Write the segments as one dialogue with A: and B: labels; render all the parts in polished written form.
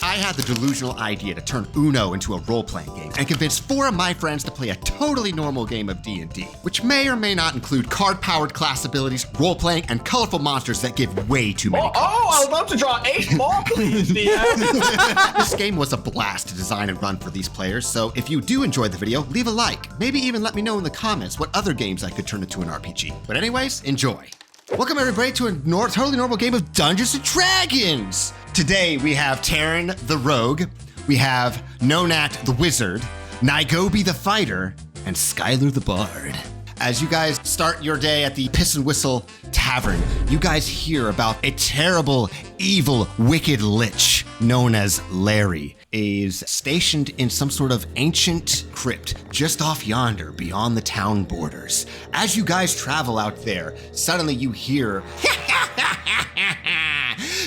A: I had the delusional idea to turn UNO into a role-playing game and convince 4 of my friends to play a totally normal game of D&D, which may or may not include card-powered class abilities, role-playing, and colorful monsters that give way too many cards.
B: I would love to draw 8 more, please, DM.
A: This game was a blast to design and run for these players, so if you do enjoy the video, leave a like. Maybe even let me know in the comments what other games I could turn into an RPG. But anyways, enjoy. Welcome everybody to a totally normal game of Dungeons & Dragons! Today we have Taryn the Rogue, we have Nonat the Wizard, Naigobi the Fighter, and Skylar the Bard. As you guys start your day at the Piss and Whistle Tavern, you guys hear about a terrible, evil, wicked lich known as Larry is stationed in some sort of ancient crypt just off yonder beyond the town borders. As you guys travel out there, suddenly you hear,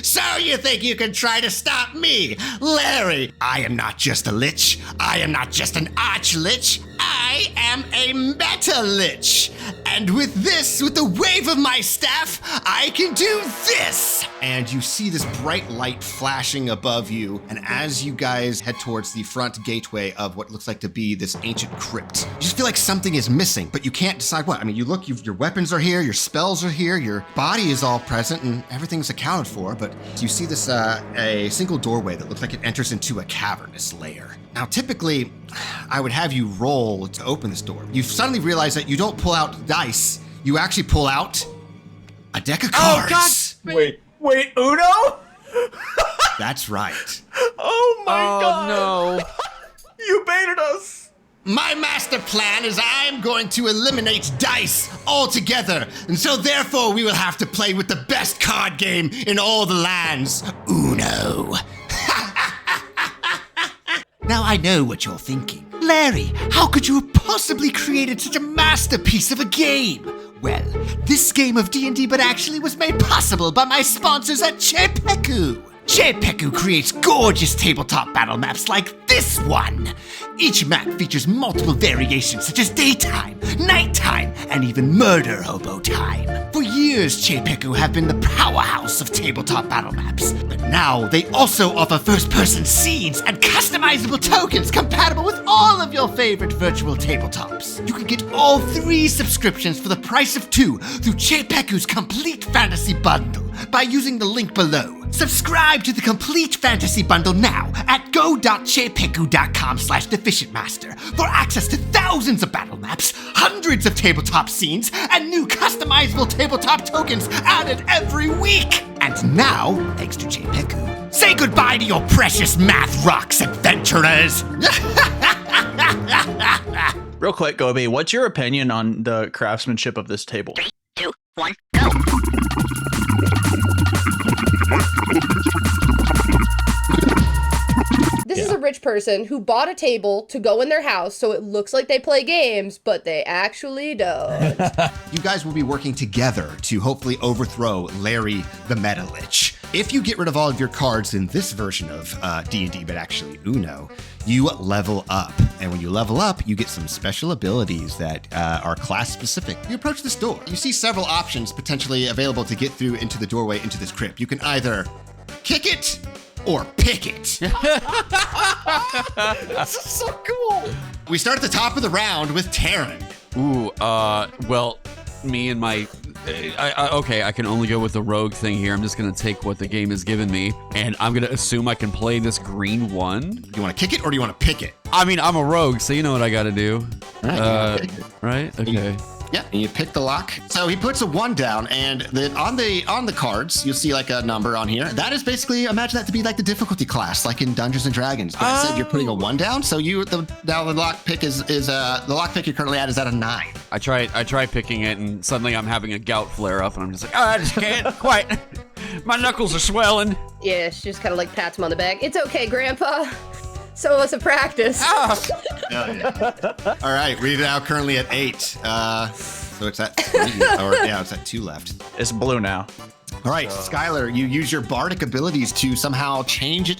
A: "So you think you can try to stop me, Larry? I am not just a lich. I am not just an arch-lich. I am a meta-lich. And with the wave of my staff, I can do this!" And you see this bright light flashing above you, and as you guys head towards the front gateway of what looks like to be this ancient crypt, you just feel like something is missing, but you can't decide what. I mean, you look, your weapons are here, your spells are here, your body is all present, and everything's accounted for, but you see this, a single doorway that looks like it enters into a cavernous lair. Now, typically, I would have you roll to open this door. You suddenly realize that you don't pull out dice, you actually pull out a deck of cards.
B: Oh, God. Wait, Uno?
A: That's right.
B: Oh my God.
C: No.
B: You baited us.
A: My master plan is I'm going to eliminate dice altogether, and so therefore we will have to play with the best card game in all the lands, Uno. Now I know what you're thinking. Larry, how could you have possibly created such a masterpiece of a game? Well, this game of D&D But Actually was made possible by my sponsors at Chepeku. Chepeku creates gorgeous tabletop battle maps like this one. Each map features multiple variations such as daytime, nighttime, and even murder hobo time. For years, Chepeku have been the powerhouse of tabletop battle maps, but now they also offer first-person scenes and customizable tokens compatible with all of your favorite virtual tabletops. You can get all 3 subscriptions for the price of 2 through Chepeku's Complete Fantasy Bundle by using the link below. Subscribe to the Complete Fantasy Bundle now at go.chepeku.com/deficientmaster for access to thousands of battle maps, hundreds of tabletop scenes, and new customizable tabletop tokens added every week. And now, thanks to Chepeku, say goodbye to your precious math rocks, adventurers.
C: Real quick, Gobi, what's your opinion on the craftsmanship of this table?
D: 3, 2, 1, go!
E: This is a rich person who bought a table to go in their house so it looks like they play games, but they actually don't.
A: You guys will be working together to hopefully overthrow Larry the Meta Lich. If you get rid of all of your cards in this version of D&D But Actually UNO, you level up. And when you level up, you get some special abilities that are class specific. You approach this door. You see several options potentially available to get through into the doorway into this crypt. You can either kick it or pick it.
B: This is so cool.
A: We start at the top of the round with Taryn.
F: Ooh, well, me and my... okay, I can only go with the rogue thing here. I'm just going to take what the game has given me, and I'm going to assume I can play this green one.
A: You want to kick it or do you want to pick it?
F: I mean, I'm a rogue, so you know what I got to do. Right? Okay.
A: Yeah, and you pick the lock. So he puts a 1 down, and then on the cards, you'll see like a number on here. That is basically, imagine that to be like the difficulty class, like in Dungeons and Dragons. But instead you're putting a 1 down, so now the lock pick is the lock pick you're currently at is at a 9.
F: I try picking it, and suddenly I'm having a gout flare up, and I'm just like, I just can't quite. My knuckles are swelling.
E: Yeah, she just kind of like pats him on the back. It's okay, Grandpa. Some of us have practiced.
A: Oh, yeah. All right, we're now currently at 8. So it's at 3, or yeah, it's at 2 left.
C: It's blue now.
A: All right, Skylar, you use your bardic abilities to somehow change it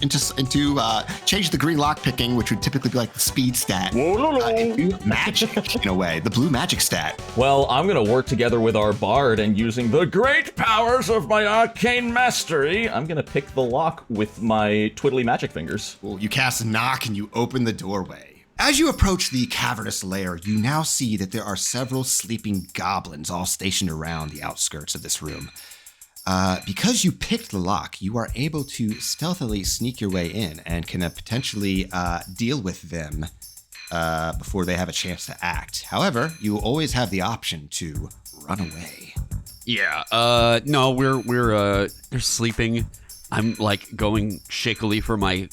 A: change the green lock picking, which would typically be like the speed stat, into magic in a way, the blue magic stat.
D: Well, I'm gonna work together with our bard, and using the great powers of my arcane mastery, I'm gonna pick the lock with my twiddly magic fingers.
A: Well, you cast knock and you open the doorway. As you approach the cavernous lair, you now see that there are several sleeping goblins all stationed around the outskirts of this room. Because you picked the lock, you are able to stealthily sneak your way in and can potentially deal with them before they have a chance to act. However, you always have the option to run away.
F: Yeah. No, they're sleeping. I'm like going shakily for my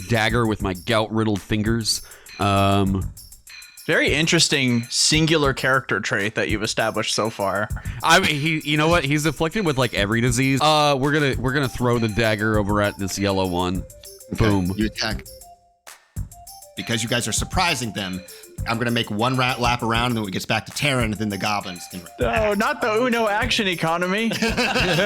F: dagger with my gout-riddled fingers.
C: Very interesting singular character trait that you've established so far.
F: I mean, you know what? He's afflicted with like every disease. We're gonna throw the dagger over at this yellow one.
A: Okay,
F: Boom.
A: you attack. Because you guys are surprising them, I'm gonna make one lap around, and then when it gets back to Terran, then the goblins can.
C: No, not the Uno action economy.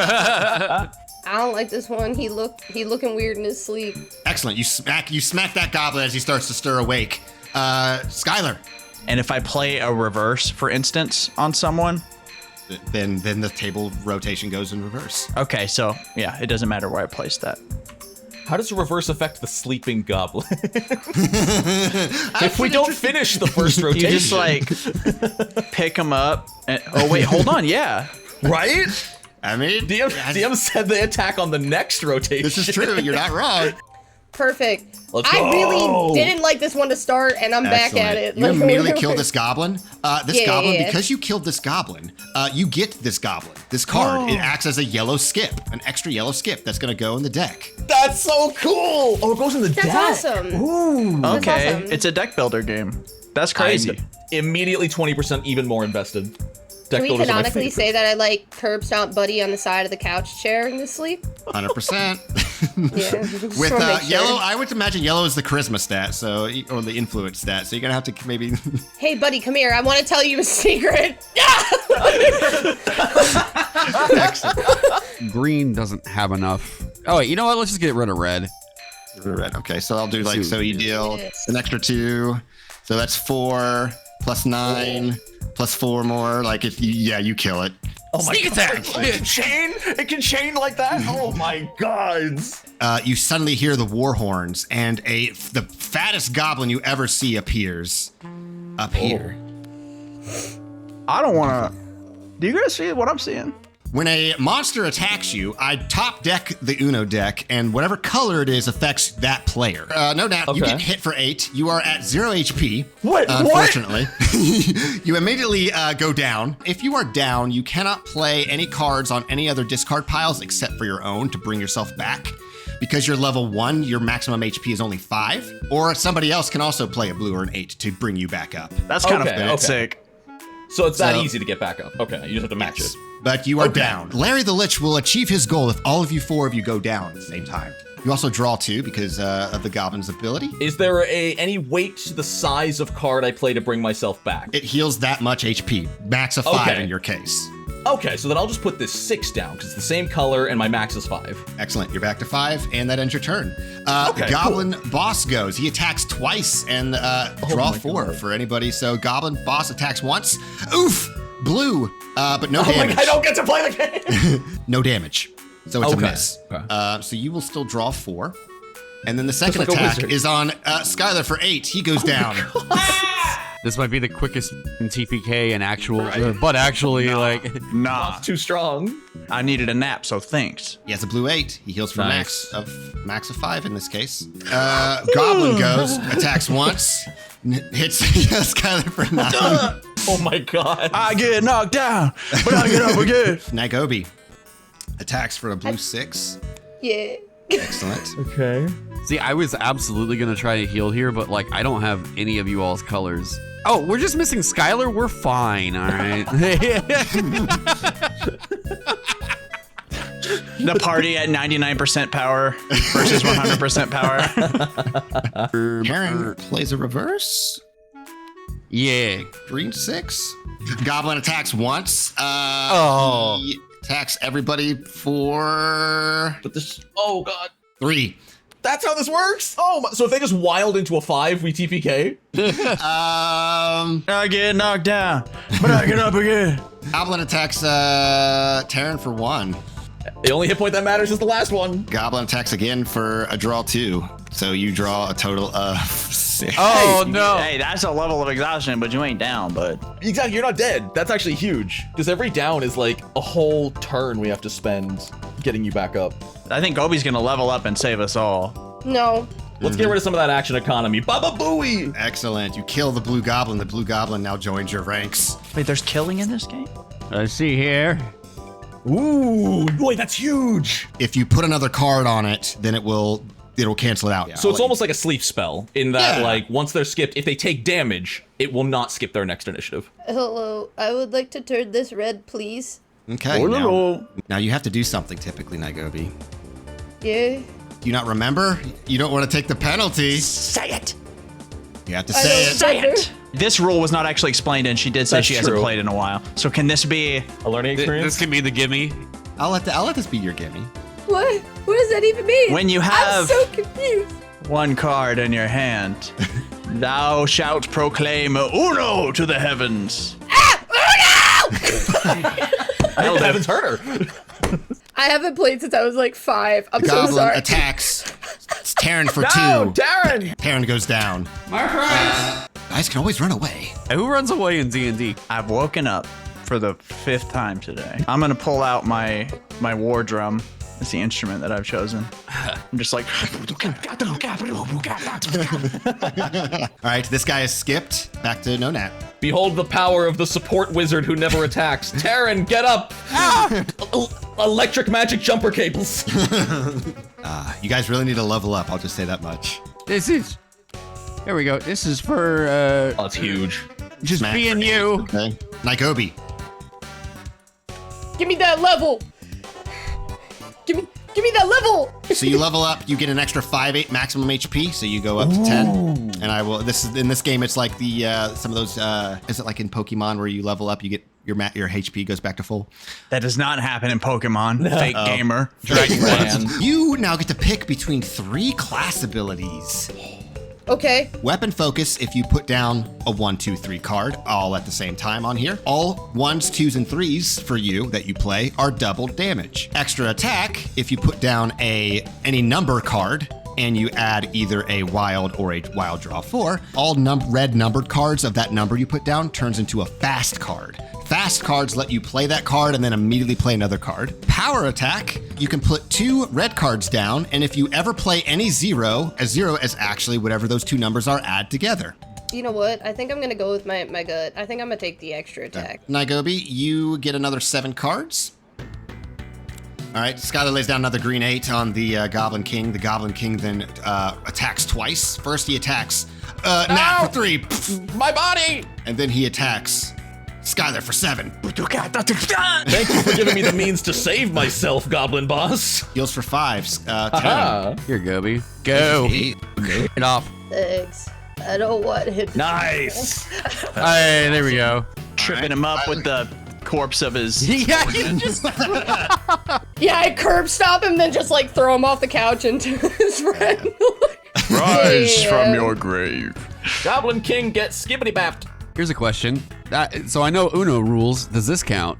E: I don't like this one. He looking weird in his sleep.
A: Excellent. You smack that goblin as he starts to stir awake. Skylar.
C: And if I play a reverse, for instance, on someone,
A: Then the table rotation goes in reverse.
C: okay, so yeah, it doesn't matter where I place that.
D: How does reverse affect the sleeping goblin? If we don't finish the first rotation,
C: You just like pick them up. And, oh wait, hold on, yeah.
D: right?
A: I mean,
D: DM said they attack on the next rotation.
A: this is true. You're not wrong.
E: Perfect.
D: Let's
E: I
D: go.
E: really didn't like this one to start, and I'm back at it.
A: You immediately kill this goblin.
E: Yeah.
A: Because you killed this goblin, you get this goblin, this card. It acts as a yellow skip, an extra yellow skip that's going to go in the deck.
D: That's so cool. Oh, it goes in the deck.
E: That's awesome.
D: Ooh.
E: That's
C: Okay,
E: awesome.
C: it's a deck builder game. That's crazy.
D: I'm immediately 20% even more invested.
E: Can
D: Deck
E: we
D: builders are my
E: canonically
D: favorite.
E: say that I like curb stomp Buddy on the side of the couch chair in his sleep?
A: 100%.
E: Yeah. Just
A: With
E: wanna make sure.
A: yellow, I would imagine yellow is the charisma stat, or the influence stat. So you're gonna have to maybe.
E: Hey, Buddy, come here. I want to tell you a secret.
A: Excellent.
F: Green doesn't have enough. Oh wait, you know what? Let's just get rid of red.
A: Red. Okay, so I'll do like
F: So-
A: you deal an extra 2, so that's 4 plus 9 plus 4 more. Like if you kill it.
D: Oh my god. It can chain? It can chain like that? Oh my god.
A: You suddenly hear the war horns, and the fattest goblin you ever see appears up here.
C: I don't want to. Do you guys see what I'm seeing?
A: When a monster attacks you, I top deck the Uno deck, and whatever color it is affects that player. No doubt, you
D: Okay.
A: get hit for 8. You are at 0 HP.
D: What?
A: Unfortunately, you immediately go down. If you are down, you cannot play any cards on any other discard piles except for your own to bring yourself back. Because you're level 1, your maximum HP is only 5. Or somebody else can also play a blue or an 8 to bring you back up.
C: That's kind
D: Okay,
C: of
D: okay.
C: sick.
D: So it's that
A: So-
D: easy to get back up. Okay, you just have to match it.
A: But you are
D: Okay.
A: down. Larry the Lich will achieve his goal if all of you 4 of you go down at the same time. You also draw 2 because of the goblin's ability.
D: Is there any weight to the size of card I play to bring myself back?
A: It heals that much HP, max of 5
D: Okay.
A: in your case.
D: Okay, so then I'll just put this 6 down because it's the same color and my max is 5.
A: Excellent. You're back to 5, and that ends your turn.
D: Okay,
A: Goblin boss goes. He attacks twice and draw
D: my
A: 4
D: God.
A: for anybody. So Goblin boss attacks once. Oof! Blue, but no
D: Oh my
A: damage.
D: god, I don't get to play the game!
A: No damage. So it's a
D: Okay.
A: miss.
D: Okay.
A: So you will still draw 4. And then the second
D: like a
A: attack
D: wizard.
A: is on Skylar for 8. He goes down.
F: This might be the quickest TPK and but actually, like,
C: Nah,
D: Too strong.
C: I needed a nap, so thanks.
A: He has a blue 8. He heals for
D: Nice.
A: max of 5 in this case. Goblin goes, attacks once, hits Skylar for 9.
D: Oh my god.
C: I get knocked down, but I get up again.
A: Nagobi attacks for a blue 6.
E: Yeah.
A: Excellent.
D: Okay.
F: see, I was absolutely gonna try to heal here, but like, I don't have any of you all's colors. Oh, we're just missing Skylar. We're fine, all right.
C: The party at 99% power versus 100% power.
A: Karen plays a reverse.
F: Yeah.
A: Green 6. Goblin attacks once.
F: Oh.
A: He Attacks everybody for
D: But this. Oh god.
A: 3.
D: That's how this works. Oh, so if they just wild into a 5, we TPK.
C: I get knocked down, but I get up again.
A: Goblin attacks Terran for 1.
D: The only hit point that matters is the last one.
A: Goblin attacks again for a draw 2. So you draw a total of 6.
F: Oh no!
C: Hey, that's a level of exhaustion, but you ain't down, bud.
D: Exactly, you're not dead. That's actually huge. Because every down is like a whole turn we have to spend getting you back up.
C: I think Gobi's gonna level up and save us all.
E: No.
D: Let's get rid of some of that action economy. Baba Booey!
A: Excellent. You kill the blue goblin. The blue goblin now joins your ranks.
C: Wait, there's killing in this game?
F: Let's see here.
D: Ooh, boy, that's huge.
A: If you put another card on it, then it'll cancel it out.
D: So it's almost like a sleep spell in that,
A: Yeah.
D: like, once they're skipped, if they take damage, it will not skip their next initiative.
E: Hello, I would like to turn this red, please.
A: Okay. Now you have to do something typically, Naigobi.
E: Yeah.
A: Do you not remember? You don't want to take the penalty.
C: Say it.
A: You have to
E: I
A: say
E: don't
A: it.
C: Say
E: remember.
C: it. This rule was not actually explained, and she did say
D: That's
C: she hasn't
D: true.
C: played in a while. So can this be?
D: A learning experience?
F: This can be the gimme.
A: I'll let this be your gimme.
E: What? What does that even mean?
C: When you
E: I'm
C: have-
E: so confused.
C: One card in your hand. Thou shalt proclaim Uno to the heavens.
D: I haven't heard her.
E: I haven't played since I was like 5. I'm
A: The
E: so
A: goblin
E: sorry.
A: attacks. It's Terran for
D: No,
A: 2.
D: Darren!
A: Terran goes down. Guys can always run away.
F: Hey, who runs away in D&D?
C: I've woken up for the 5th time today. I'm gonna pull out my war drum. It's the instrument that I've chosen. I'm just like.
A: All right, this guy is skipped. Back to Nonat.
D: Behold the power of the support wizard who never attacks. Terran, get up! Electric magic jumper cables.
A: You guys really need to level up. I'll just say that much.
F: This is. Here we go. This is for
D: Oh, that's huge.
F: just
A: Smack
F: being
A: for
F: you.
A: Okay. Naigobi.
E: Give me that level. Give me that level.
A: So you level up, you get an extra 5/8 maximum HP, so you go up to 10. And I will. This is in this game. It's like the some of those. Is it like in Pokemon where you level up, you get your HP goes back to full?
C: That does not happen in Pokemon. Fake gamer.
D: Man.
A: You now get to pick between 3 class abilities.
E: Okay.
A: Weapon focus if you put down a 1, 2, 3 card all at the same time on here. All 1s, 2s, and 3s for you that you play are double damage. Extra attack if you put down any number card and you add either a wild or a wild draw 4. All red numbered cards of that number you put down turns into a fast card. Fast cards let you play that card and then immediately play another card. Power attack, you can put 2 red cards down, and if you ever play any 0, a 0 is actually whatever those 2 numbers are add together.
E: You know what? I think I'm gonna go with my gut. I think I'm gonna take the extra attack.
A: Naigobi, you get another 7 cards. All right, Skylar lays down another green 8 on the Goblin King. The Goblin King then attacks twice. First he attacks Nat for 3,
D: My body!
A: and then he attacks Skylar for 7.
D: Thank you for giving me the means to save myself, Goblin Boss.
A: Heals for 5. 10.
D: Ah,
F: Here, Gobi. Go.
A: 8. Okay.
F: Get off.
E: Thanks. I don't want him.
D: nice.
F: Hey, there we go.
C: Tripping him up with the corpse of his.
F: Yeah, you just.
E: Yeah, I curb stop him, then just like throw him off the couch into his friend.
C: Rise
E: Yeah.
C: from your grave.
D: Goblin King gets skibbity bapped.
F: Here's a question. So I know Uno rules. Does this count?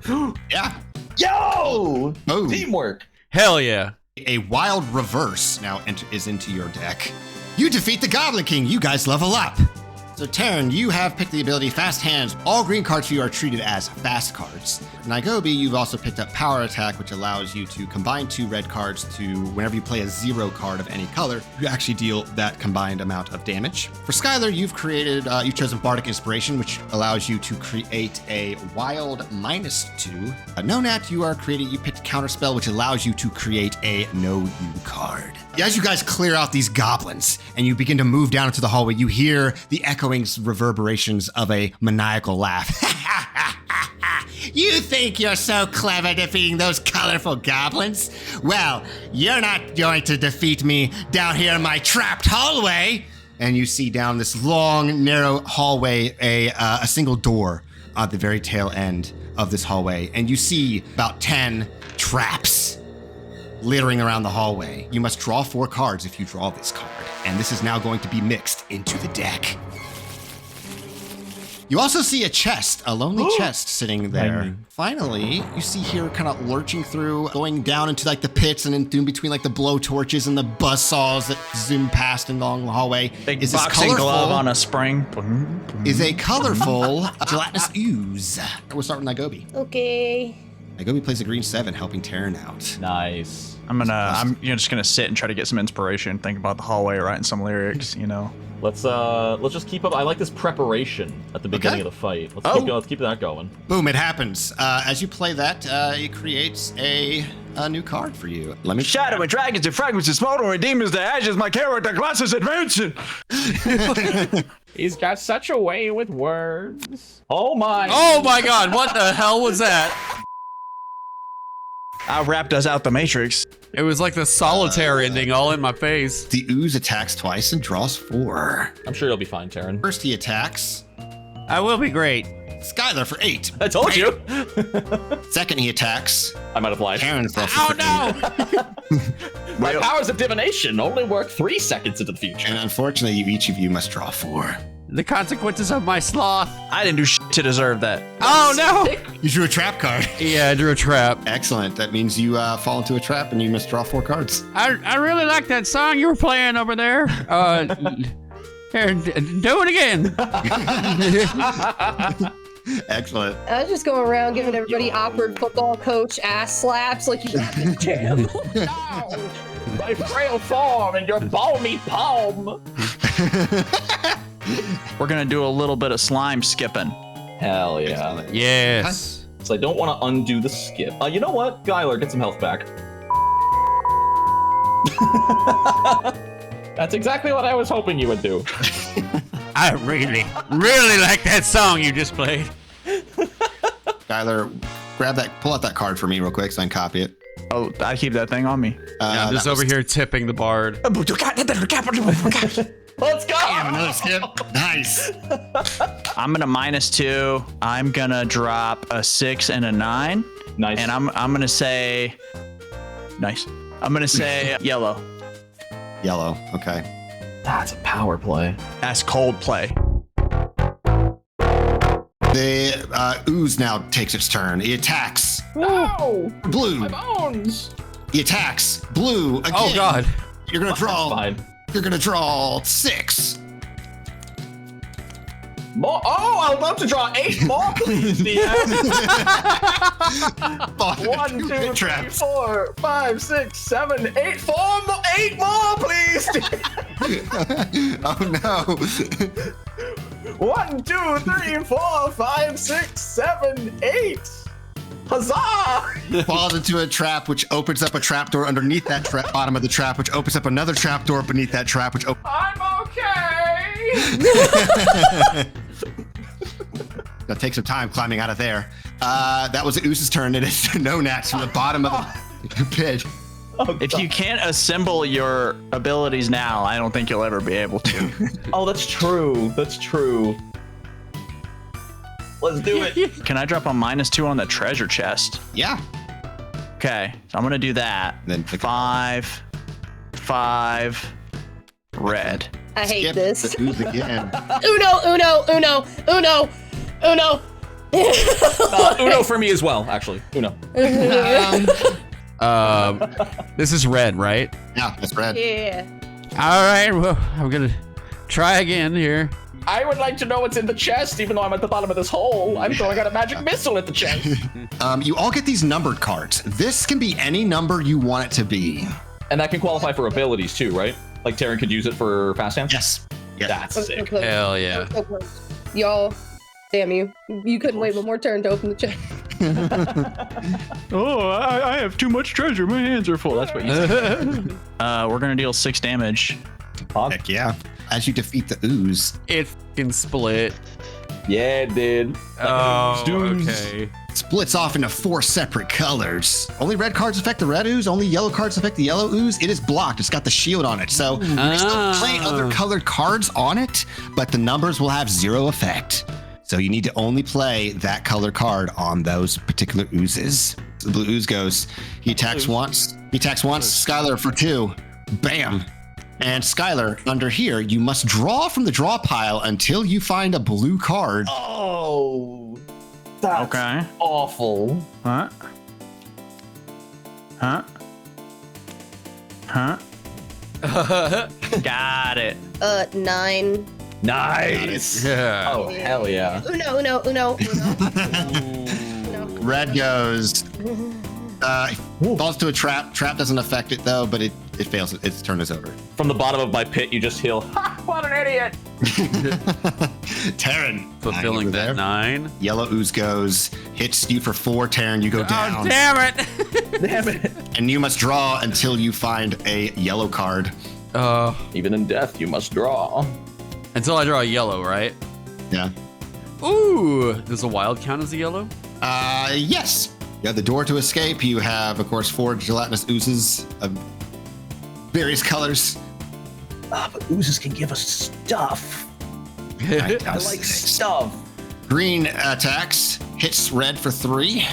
A: Yeah.
D: Yo!
A: Boom.
D: Teamwork.
F: Hell yeah.
A: A wild reverse now is into your deck. You defeat the Goblin King. You guys level up. So Terran, you have picked the ability Fast Hands. All green cards for you are treated as fast cards. Naigobi, you've also picked up Power Attack, which allows you to combine 2 red cards to, whenever you play a 0 card of any color, you actually deal that combined amount of damage. For Skylar, you've chosen Bardic Inspiration, which allows you to create a wild -2. Nonat, you picked Counterspell, which allows you to create a No You card. As you guys clear out these goblins and you begin to move down into the hallway, you hear the echoing reverberations of a maniacal laugh. You think you're so clever defeating those colorful goblins? Well, you're not going to defeat me down here in my trapped hallway. And you see down this long, narrow hallway a single door at the very tail end of this hallway. And you see about 10 traps littering around the hallway. You must draw 4 cards if you draw this card, and this is now going to be mixed into the deck. You also see a chest, a lonely chest sitting there. Finally, you see here kind of lurching through, going down into like the pits and in between like the blow torches and the buzzsaws that zoom past along the hallway.
C: Big
A: Is this
C: boxing
A: colorful?
C: glove on a spring.
A: Is a colorful gelatinous ooze. We'll start with Naigobi.
E: Okay.
A: Naigobi plays a green 7, helping Taryn out.
D: Nice.
C: I'm just gonna sit and try to get some inspiration, think about the hallway, writing some lyrics, you know.
D: Let's just keep up. I like this preparation at the beginning of the fight. Let's keep that going.
A: Boom, it happens. As you play that, it creates a new card for you. Let me
C: Shadow and dragons and fragments and smoldering and demons to ashes, my character class is advancing.
B: He's got such a way with words.
D: Oh my
F: God, what the hell was that?
C: I wrapped us out the Matrix.
F: It was like the solitaire ending all in my face.
A: The ooze attacks twice and draws 4.
D: I'm sure you'll be fine, Taryn.
A: First, he attacks
F: I will be great.
A: Skylar for 8.
D: I told you.
A: Second, he attacks
D: I might have lied.
A: Taryn for
F: Oh
A: 8.
F: no!
D: My powers of divination only work 3 seconds into the future.
A: And unfortunately, each of you must draw 4.
F: The consequences of my sloth.
C: I didn't do shit to deserve that.
F: Oh no!
A: You drew a trap card.
F: Yeah, I drew a trap.
A: Excellent. That means you fall into a trap and you must draw 4 cards.
F: I really like that song you were playing over there. Here, do it again.
A: Excellent.
E: I was just going around giving everybody awkward football coach ass slaps like you got this jam.
B: My frail form and your balmy palm.
C: We're gonna do a little bit of slime skipping.
D: Hell yeah.
F: Yes.
D: So I don't want to undo the skip. You know what? Skylar, get some health back.
B: That's exactly what I was hoping you would do.
F: I really like that song you just played.
A: Skylar, pull out that card for me real quick so I can copy it.
C: Oh, I keep that thing on me.
F: I'm just over here tipping the bard.
D: Let's go!
A: Another skip. Nice.
C: I'm gonna -2. I'm gonna drop a 6 and a 9.
D: Nice.
C: And I'm gonna say, nice. I'm gonna say yellow.
A: Yellow. Okay.
D: That's a power play.
C: That's Coldplay.
A: The ooze now takes its turn. He attacks
B: No!
A: blue.
B: My bones!
A: He attacks blue again.
F: Oh god.
A: You're gonna draw.
D: Fine.
A: You're gonna draw 6.
B: More. Oh, I'd love to draw 8 more, please, DM. 1, 2, 3,
A: traps.
B: 4, 5, 6, 7, 8. 8 more, please.
A: Oh no.
B: 1, 2, 3, 4, 5, 6, 7, 8. Huzzah!
A: Falls into a trap, which opens up a trapdoor underneath that bottom of the trap, which opens up another trapdoor beneath that trap, which opens.
B: I'm okay.
A: Now take some time climbing out of there. That was Ooze's turn. It is no nats from the bottom of the pit.
C: If you can't assemble your abilities now, I don't think you'll ever be able to.
D: Oh, that's true. That's true. Let's do it.
C: Can I drop a -2 on the treasure chest?
A: Yeah.
C: Okay, so I'm gonna do that.
A: Then pick
C: 5, 5, red.
E: I hate
A: Skip
E: this.
A: the Ooze again.
E: Uno.
D: Uno for me as well, actually. Uno.
F: This is red, right?
A: Yeah, that's red.
E: Yeah.
F: All right, well, I'm gonna try again here.
B: I would like to know what's in the chest, even though I'm at the bottom of this hole. I'm throwing out a magic missile at the chest.
A: You all get these numbered cards. This can be any number you want it to be.
D: And that can qualify for abilities too, right? Like Taryn could use it for fast hands?
A: Yes. Yeah.
D: That's sick.
F: Hell yeah.
E: Y'all, damn you. You couldn't wait one more turn to open the chest.
C: Oh, I have too much treasure. My hands are full. That's what you said. We're gonna deal 6 damage.
A: Heck yeah. As you defeat the Ooze,
F: It fucking split.
D: Yeah, it did.
F: Oh,
C: Stooze.
F: okay.
A: splits off into 4 separate colors. Only red cards affect the red ooze. Only yellow cards affect the yellow ooze. It is blocked. It's got the shield on it. So you can still play other colored cards on it, but the numbers will have 0 effect. So you need to only play that color card on those particular oozes. The blue ooze goes. He attacks once. Skylar for 2. Bam. And Skylar, under here, you must draw from the draw pile until you find a blue card.
D: Oh, that's awful.
C: Huh? Got it.
E: 9.
D: Nice.
F: Yeah.
D: Oh, hell yeah.
E: Uno.
A: Red goes. Falls to a trap. Trap doesn't affect it though, but it fails. Its turn is over.
D: From the bottom of my pit, you just heal. Ha! What an idiot!
A: Taryn.
F: Fulfilling that 9.
A: Yellow ooze goes. Hits you for 4, Taryn. You go down.
F: Oh, damn it.
D: Damn it.
A: And you must draw until you find a yellow card.
D: Even in death, you must draw.
F: Until I draw a yellow, right?
A: Yeah.
F: Ooh. Does a wild count as a yellow?
A: Yes. You have the door to escape. You have, of course, 4 gelatinous oozes of various colors.
D: But oozes can give us stuff. I like stuff.
A: Green attacks. Hits red for 3.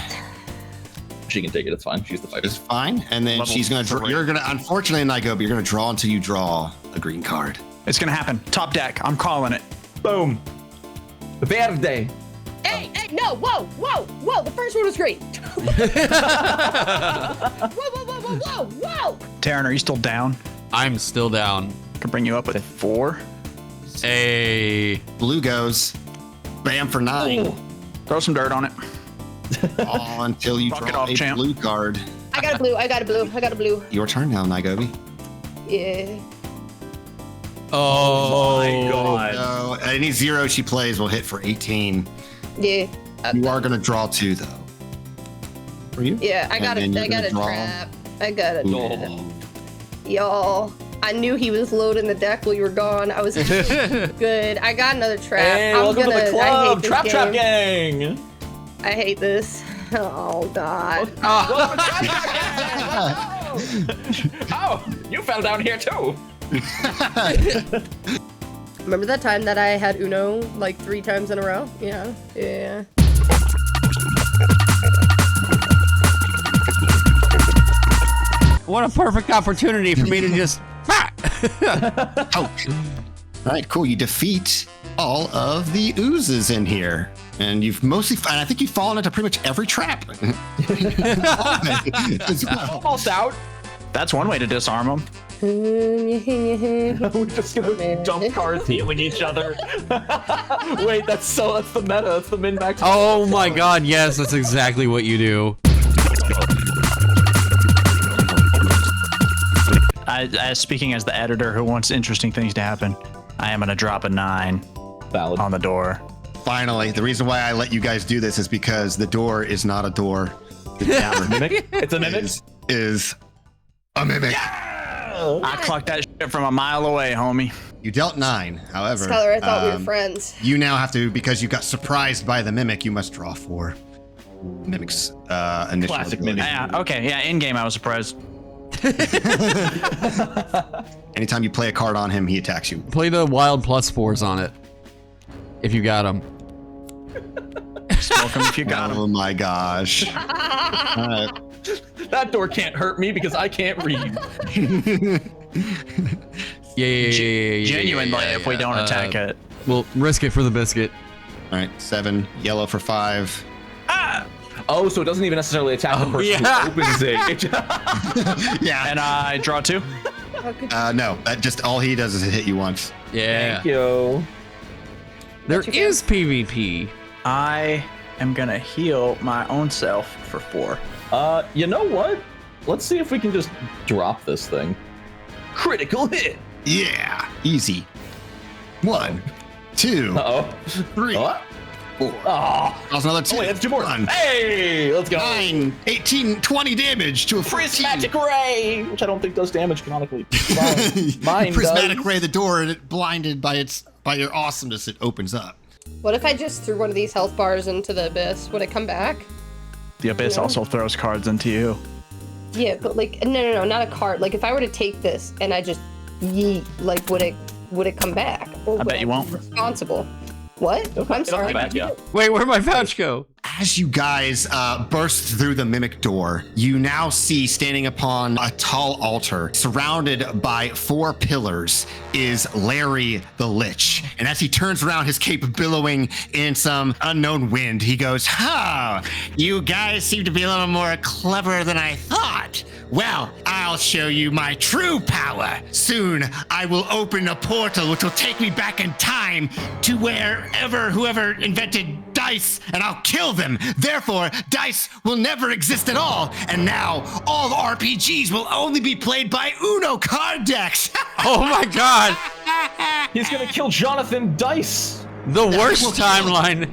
D: She can take it. It's fine. She's the fighter.
A: It's fine. And then she's going to, you're going to, unfortunately, Naigobi, you're going to draw until you draw a green card.
C: It's gonna happen. Top deck. I'm calling it.
D: Boom. Verde.
E: Hey, no, whoa. The first one was great. Whoa.
C: Taryn, are you still down?
F: I'm still down.
C: Can bring you up with 4.
F: Hey.
A: Blue goes. Bam for 9.
C: Throw some dirt on it.
A: All until you
C: Fuck it
A: draw
C: off,
A: a
C: champ.
A: blue card.
E: I got a blue.
A: Your turn now, Naigobi.
E: Yeah.
F: Oh
D: my God.
A: So any 0 she plays will hit for 18.
E: Yeah.
A: You are going to draw 2 though. For you?
E: Yeah, I got
A: And then
E: a
A: you're gonna draw-
E: trap. I got a trap.
A: Ooh.
E: Y'all, I knew he was loading the deck while you were gone. I was good. I got another trap.
D: Hey, welcome to the club. Trap gang.
E: I hate this. Oh, God.
D: Oh, you fell down here too.
E: Remember that time that I had Uno like 3 times in a row? Yeah.
F: What a perfect opportunity for me to just.
A: Ouch. All right, cool. You defeat all of the oozes in here. And you've mostly, and I think you've fallen into pretty much every trap. As well.
D: Almost out.
C: That's one way to disarm them.
D: We're just gonna dump cards healing each other. Wait, that's the meta. That's the min-max.
F: Oh my god, yes, that's exactly what you do.
C: Speaking as the editor who wants interesting things to happen, I am gonna drop a 9
D: Valid.
C: on the door.
A: Finally, the reason why I let you guys do this is because the door is not a door. The door
D: Mimic? It's a mimic?
A: is a mimic.
C: I clocked that shit from a mile away, homie.
A: You dealt 9, however.
E: Skylar, I thought we were friends.
A: You now have to, because you got surprised by the mimic, you must draw 4. Mimic's initial
D: Classic
A: ability.
D: mimic.
C: Yeah, okay, yeah, in game I was surprised.
A: Anytime you play a card on him, he attacks you.
F: Play the wild +4s on it. If you got them.
C: Smoke him if you got him.
A: Oh my gosh. All right.
D: That door can't hurt me because I can't read.
F: Yeah.
C: Genuinely, if we don't attack it.
F: We'll risk it for the biscuit.
A: All right, 7, yellow for 5.
D: Oh, so it doesn't even necessarily attack the person who opens it.
A: Yeah.
C: And I draw 2.
A: No, that just all he does is hit you once.
F: Yeah.
D: Thank you.
F: There is PvP.
C: I am gonna heal my own self for 4.
D: You know what? Let's see if we can just drop this thing. Critical hit.
A: Yeah, easy. 1, 2,
D: Uh-oh.
A: 3,
D: What?
A: 4.
D: Oh.
A: That was another 2.
D: Oh, wait, that's 2 more.
A: 1,
D: Hey, let's go.
A: 9, 18, 20 damage to a 14.
D: Prismatic ray, which I don't think does damage canonically. Mine
A: Prismatic
D: does.
A: ray the door, and it blinded by your awesomeness, it opens up.
E: What if I just threw one of these health bars into the abyss? Would it come back?
C: The Abyss also throws cards into you.
E: Yeah, but like, no, not a card. Like, if I were to take this and I just yeet, like, would it come back? Or
C: I bet you won't.
E: Responsible. What? I'm sorry.
D: Back, yeah.
F: Wait, where'd my pouch go?
A: As you guys burst through the mimic door, you now see standing upon a tall altar, surrounded by 4 pillars, is Larry the Lich. And as he turns around, his cape billowing in some unknown wind, he goes, you guys seem to be a little more clever than I thought. Well, I'll show you my true power. Soon, I will open a portal which will take me back in time to whoever invented dice, and I'll kill them. Therefore, dice will never exist at all. And now, all RPGs will only be played by UNO card decks.
F: Oh my god!
D: He's gonna kill Jonathan Dice.
F: The worst timeline.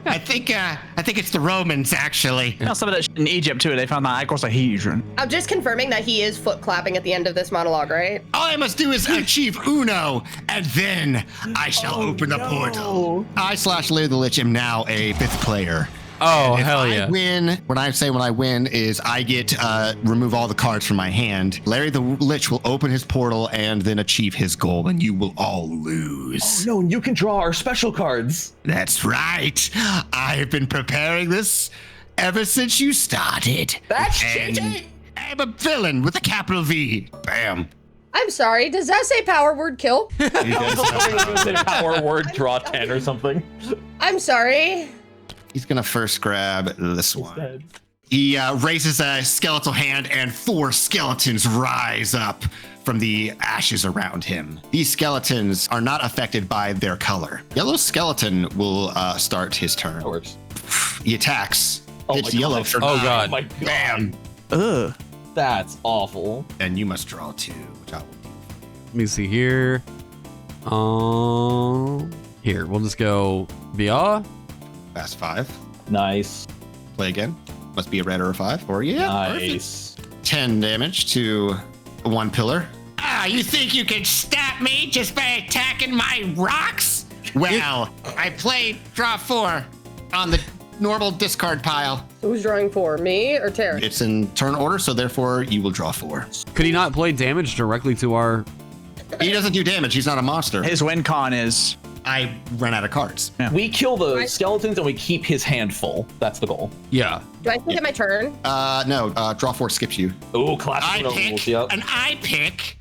A: I think it's the Romans, actually.
C: You know, some of that shit in Egypt too. They found the icosahedron.
E: I'm just confirming that he is foot clapping at the end of this monologue, right?
A: All I must do is achieve UNO, and then I shall open the portal. I/Larry the Lich am now a 5th player.
F: Oh,
A: If
F: hell
A: I
F: yeah.
A: win, when I win is I get remove all the cards from my hand. Larry the Lich will open his portal and then achieve his goal, and you will all lose.
D: No, you can draw our special cards.
A: That's right. I've been preparing this ever since you started.
D: That's
A: And
D: cheating.
A: I'm a villain with a capital V. Bam.
E: I'm sorry, does that say power word kill?
D: I was gonna say power word draw 10 or something.
E: I'm sorry.
A: He's gonna first grab this one. He raises a skeletal hand, and 4 skeletons rise up from the ashes around him. These skeletons are not affected by their color. Yellow skeleton will start his turn.
D: That works.
A: He attacks.
D: Oh
A: It's
D: my
A: yellow
D: God.
A: for
F: Oh
A: 9.
F: god.
D: Oh my god.
A: Bam.
C: Ugh.
D: That's awful.
A: And you must draw 2, which I will do.
F: Let me see here. Here, we'll just go VR.
A: Pass 5.
D: Nice.
A: Play again. Must be a red or a 5. Or
D: Nice.
A: 10 damage to 1 pillar. You think you can stop me just by attacking my rocks? Well, I played draw 4 on the normal discard pile.
E: Who's drawing 4, me or Taryn?
A: It's in turn order, so therefore you will draw 4.
F: Could he not play damage directly to our...
A: He doesn't do damage. He's not a monster.
C: His win con is
A: I ran out of cards.
D: We kill the skeletons and we keep his hand full. That's the goal.
F: Yeah.
E: Do I still get my turn?
A: No, draw 4 skips you.
D: Oh, classic rules. Yep.
A: I pick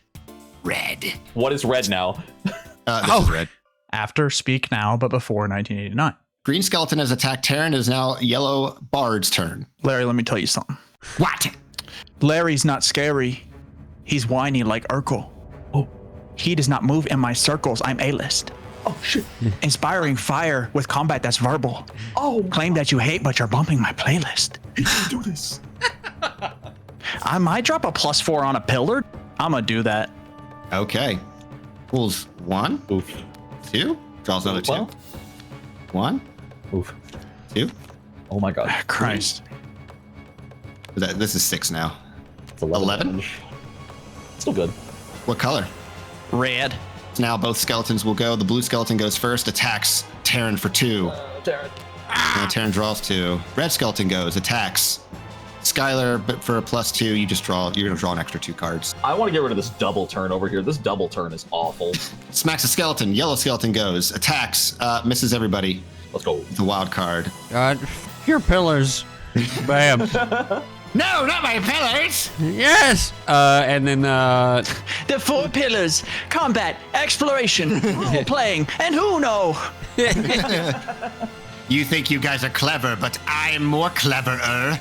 A: red.
D: What is red now?
A: This is red.
C: after Speak Now, but before 1989.
A: Green skeleton has attacked Terran. It is now yellow bard's turn.
C: Larry, let me tell you something.
A: What?
C: Larry's not scary. He's whiny like Urkel. Oh. He does not move in my circles. I'm A-list.
D: Oh, shit.
C: Inspiring fire with combat that's verbal.
D: Oh,
C: Claim that you hate, but you're bumping my playlist.
D: do this.
C: I might drop a +4 on a pillar. I'm gonna do that.
A: Okay. Pulls 1,
D: Oof.
A: 2, draws another 2.
D: Well.
A: 1,
D: Oof.
A: 2.
D: Oh my god.
C: Christ.
A: This is 6 now.
D: It's 11.
A: damage.
D: Still good.
A: What color?
C: Red.
A: Now both skeletons will go. The blue skeleton goes first, attacks Terran for 2.
D: Jared.
A: Now Terran draws 2. Red skeleton goes, attacks Skylar, but for a +2, you're gonna draw an extra 2 cards.
D: I want to get rid of this double turn over here. This double turn is awful.
A: Smacks a skeleton, yellow skeleton goes, attacks, misses everybody.
D: Let's go.
A: The wild card.
F: God, your pillars. Bam.
A: No, not my pillars!
F: Yes. And then
C: The 4 pillars: combat, exploration, role-playing, and UNO.
A: You think you guys are clever, but I'm more cleverer.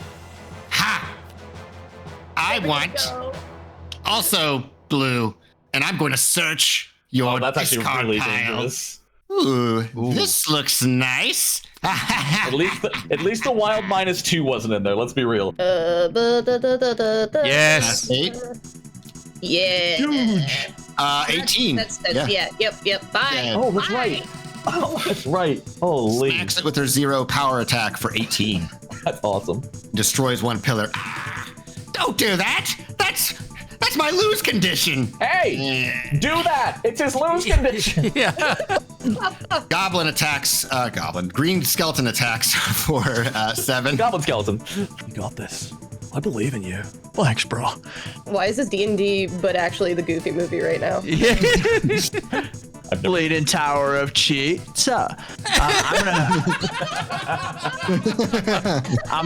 A: Ha! I want also blue, and I'm going to search your
D: Oh, that's actually
A: discard
D: really
A: pile.
D: dangerous.
A: Ooh, this looks nice.
D: At least the wild -2 wasn't in there. Let's be real.
F: yes.
A: 8,
E: Yeah.
A: 18.
E: Yeah. Yep. Bye.
A: Yeah.
D: Oh, that's
E: Bye.
D: right. Oh, that's right. Holy,
A: Smacks it with her 0 power attack for 18.
D: that's awesome.
A: Destroys 1 pillar. Ah, don't do that. That's my lose condition.
D: Hey, do that. It's his lose condition.
F: Yeah.
A: Goblin attacks. Green skeleton attacks for 7.
D: Goblin skeleton.
C: You got this. I believe in you. Thanks, bro.
E: Why is this D&D but actually the Goofy movie right now?
C: Bleeding Tower of Cheats. I'm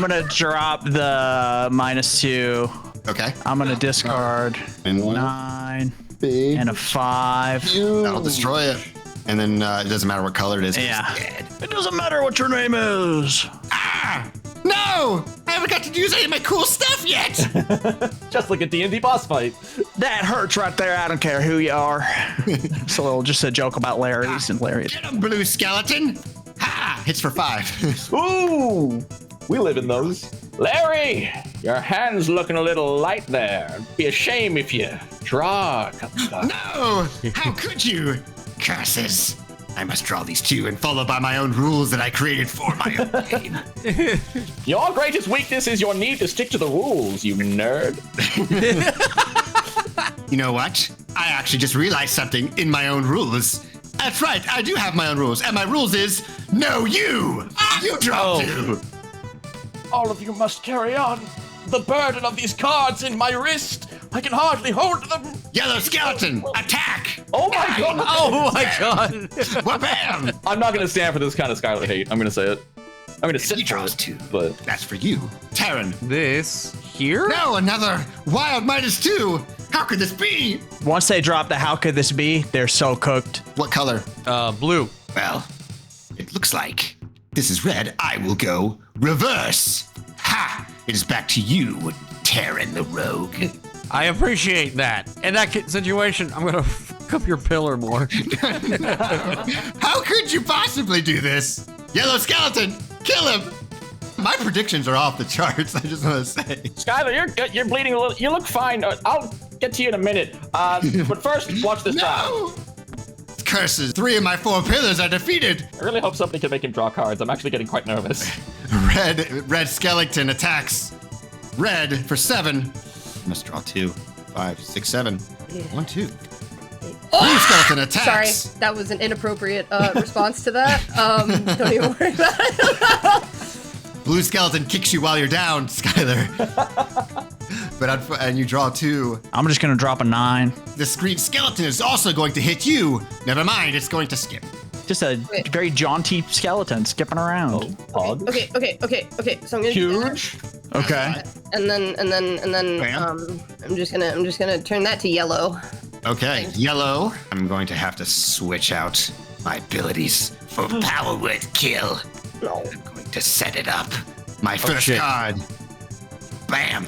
C: gonna drop the -2.
A: Okay.
C: I'm gonna discard
B: And
C: 9
B: big.
C: and a 5.
A: That'll destroy it. And then it doesn't matter what color it is.
C: Yeah.
A: It's dead.
C: It doesn't matter what your name is.
A: Ah! No! I haven't got to use any of my cool stuff yet!
D: Just like a D&D boss fight.
C: That hurts right there. I don't care who you are. So just a joke about Larry's and Larry.
A: Get him, blue skeleton! Ha! Hits for 5.
D: Ooh, we live in those. Larry, your hand's looking a little light there. It'd be a shame if you draw a couple stuff.
A: No! How could you? Curses. I must draw these 2 and follow by my own rules that I created for my own game.
D: Your greatest weakness is your need to stick to the rules, you nerd.
A: You know what? I actually just realized something in my own rules. That's right, I do have my own rules, and my rules is no you! You draw 2!
D: All of you must carry on. The burden of these cards in my wrist. I can hardly hold them.
A: Yellow skeleton, attack!
D: Oh my god.
F: Oh my god.
A: Wha-bam!
D: I'm not gonna stand for this kind of Skylar hate. I'm gonna say it. I'm gonna sit
A: He
D: for
A: draws
D: it,
A: 2.
D: but
A: That's for you. Terran.
F: This here?
A: No, another wild -2! How could this be?
C: Once they drop the how could this be, they're so cooked.
A: What color?
F: Blue.
A: Well, it looks like this is red. I will go reverse. Ha! It is back to you, Terran the Rogue.
F: I appreciate that. In that situation, I'm gonna fuck up your pillar more.
A: How could you possibly do this? Yellow skeleton, kill him! My predictions are off the charts, I just want to say.
D: Skylar, you're bleeding a little. You look fine. I'll get to you in a minute. But first, watch this round.
A: No! Curses, 3 of my 4 pillars are defeated.
D: I really hope somebody can make him draw cards. I'm actually getting quite nervous.
A: Red skeleton attacks. Red for 7. Must draw 2, 5, 6, 7. 1, 2. Blue skeleton attacks.
E: Sorry, that was an inappropriate response to that. Don't even worry about it.
A: Blue skeleton kicks you while you're down, Skylar. And you draw 2.
C: I'm just gonna drop a 9.
A: The green skeleton is also going to hit you. Never mind, it's going to skip.
C: Just a very jaunty skeleton skipping around.
D: Pog.
E: Okay. So I'm gonna do that.
D: Huge.
C: Okay.
E: And then
A: Bam.
E: I'm just gonna turn that to yellow.
A: Okay, yellow. I'm going to have to switch out my abilities for power word kill.
E: No.
A: I'm going to set it up. My first
F: shit.
A: card. Bam.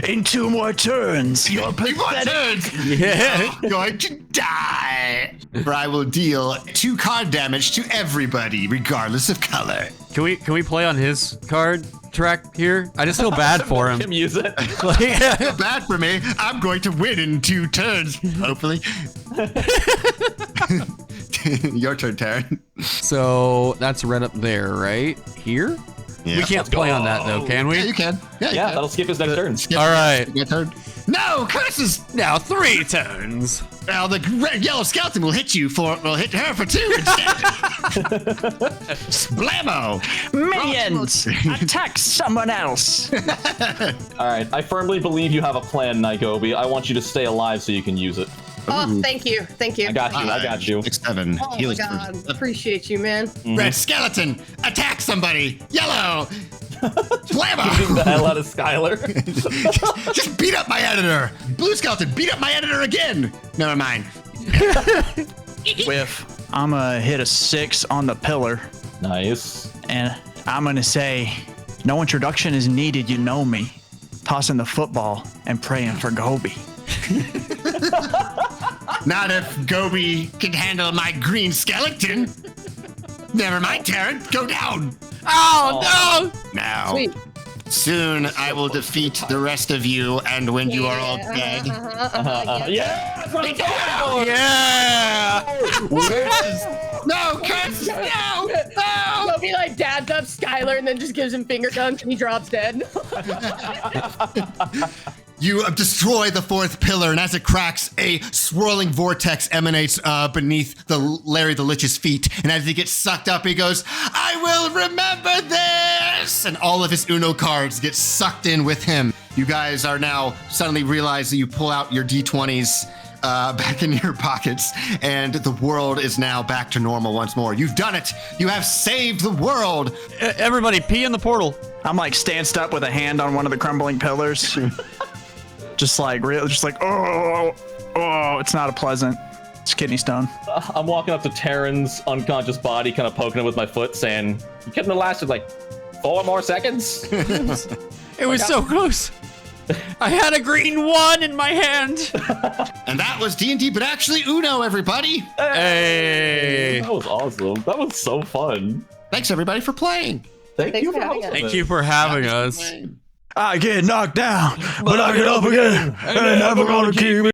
C: In 2 more turns, you're pathetic.
F: Yeah.
A: I'm going to die. For I will deal 2 card damage to everybody, regardless of color.
F: Can we play on his card track here? I just feel bad for him.
D: Him use it.
F: Like,
A: Bad for me. I'm going to win in 2 turns, hopefully. Your turn, Taryn.
F: so that's red up there, right? Here?
A: Yeah.
F: We can't play on that though, can we?
A: Yeah, you can. Yeah, you
D: Yeah,
A: can.
D: that'll skip his next turn.
A: Skip.
F: All right.
A: Your turn. No, curses!
F: Now 3 turns.
A: Now the yellow skeleton will hit her for 2 instead. Blammo!
C: Minions, attack someone else.
D: All right, I firmly believe you have a plan, Naigobi. I want you to stay alive so you can use it.
E: Oh, thank you.
D: I got you.
A: 6, 7.
E: Oh my god, appreciate you, man.
A: Red skeleton, attack somebody. Yellow.
D: The
A: Blammo!
D: hell out of Skylar.
A: Just beat up my editor. Blue skeleton, beat up my editor again. Never mind.
C: Whiff. I'm gonna hit a 6 on the pillar,
D: Nice.
C: and I'm gonna say, no introduction is needed. You know me. Tossing the football and praying for Gobi.
A: Not if Gobi can handle my green skeleton. Never mind, Taryn. Go down.
F: Oh,
A: Now,
E: Sweet.
A: soon I will defeat the rest of you, and when you are all dead.
D: Yeah, that's what I'm talking
F: no! Yeah!
A: No, curses! No! No!
E: Sophie like dabs up Skylar and then just gives him finger guns and he drops dead.
A: You destroy the 4th pillar, and as it cracks, a swirling vortex emanates beneath Larry the Lich's feet. And as he gets sucked up, he goes, "I will remember this!" And all of his Uno cards get sucked in with him. You guys are now suddenly realize that you pull out your D20s. back in your pockets, and the world is now back to normal once more. You've done it. You have saved the world.
F: Everybody, pee in the portal.
C: I'm like stanced up with a hand on one of the crumbling pillars. just like, oh, it's not a pleasant. It's kidney stone.
G: I'm walking up to Terran's unconscious body, kind of poking him with my foot, saying, "You couldn't have lasted like 4 more seconds."
F: It was so close. I had a green 1 in my hand.
A: And that was D&D But Actually UNO, everybody.
F: Hey.
G: That was awesome. That was so fun.
A: Thanks, everybody, for playing.
G: Thanks
E: for having us.
F: Thank you for having us.
C: I get knocked down, but I get up again. And never gonna keep me